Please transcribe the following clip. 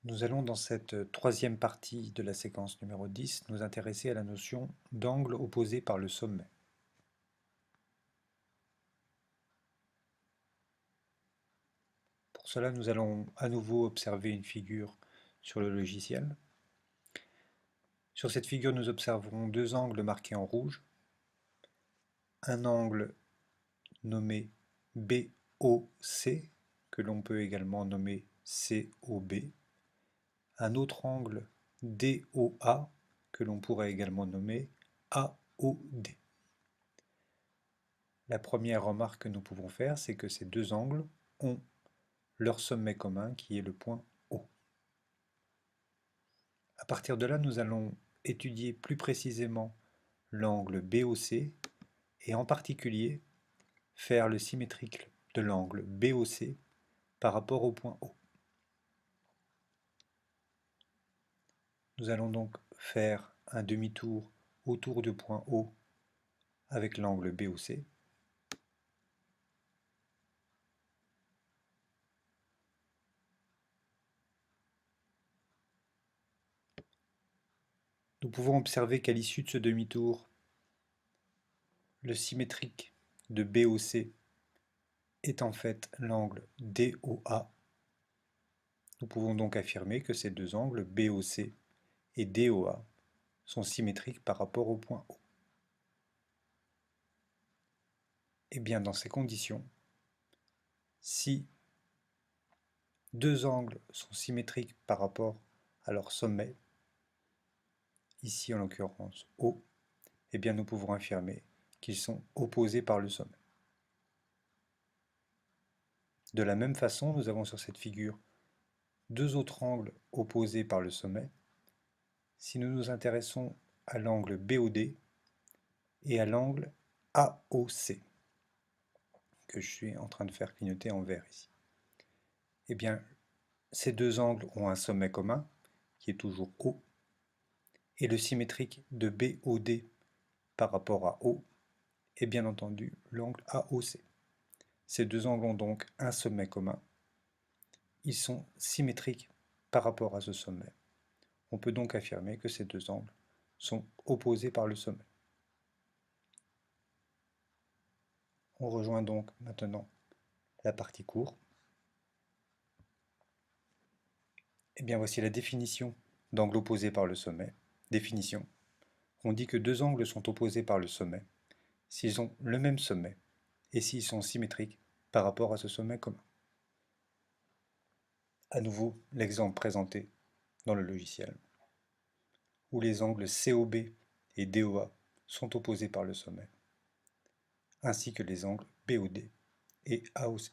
Nous allons dans cette troisième partie de la séquence numéro 10 nous intéresser à la notion d'angle opposé par le sommet. Pour cela, nous allons à nouveau observer une figure sur le logiciel. Sur cette figure, nous observerons deux angles marqués en rouge. Un angle nommé BOC, que l'on peut également nommer COB. Un autre angle DOA, que l'on pourrait également nommer AOD. La première remarque que nous pouvons faire, c'est que ces deux angles ont leur sommet commun qui est le point O. À partir de là, nous allons étudier plus précisément l'angle BOC et en particulier faire le symétrique de l'angle BOC par rapport au point O. Nous allons donc faire un demi-tour autour du point O avec l'angle BOC. Nous pouvons observer qu'à l'issue de ce demi-tour, le symétrique de BOC est en fait l'angle DOA. Nous pouvons donc affirmer que ces deux angles BOC et DOA sont symétriques par rapport au point O. Et bien dans ces conditions, si deux angles sont symétriques par rapport à leur sommet, ici en l'occurrence O, et bien nous pouvons affirmer qu'ils sont opposés par le sommet. De la même façon, nous avons sur cette figure deux autres angles opposés par le sommet. Si nous nous intéressons à l'angle BOD et à l'angle AOC, que je suis en train de faire clignoter en vert ici, eh bien ces deux angles ont un sommet commun, qui est toujours O, et le symétrique de BOD par rapport à O est bien entendu l'angle AOC. Ces deux angles ont donc un sommet commun. Ils sont symétriques par rapport à ce sommet. On peut donc affirmer que ces deux angles sont opposés par le sommet. On rejoint donc maintenant la partie cours. Et bien voici la définition d'angle opposé par le sommet. Définition. On dit que deux angles sont opposés par le sommet s'ils ont le même sommet et s'ils sont symétriques par rapport à ce sommet commun. À nouveau, l'exemple présenté dans le logiciel, où les angles COB et DOA sont opposés par le sommet, ainsi que les angles BOD et AOC.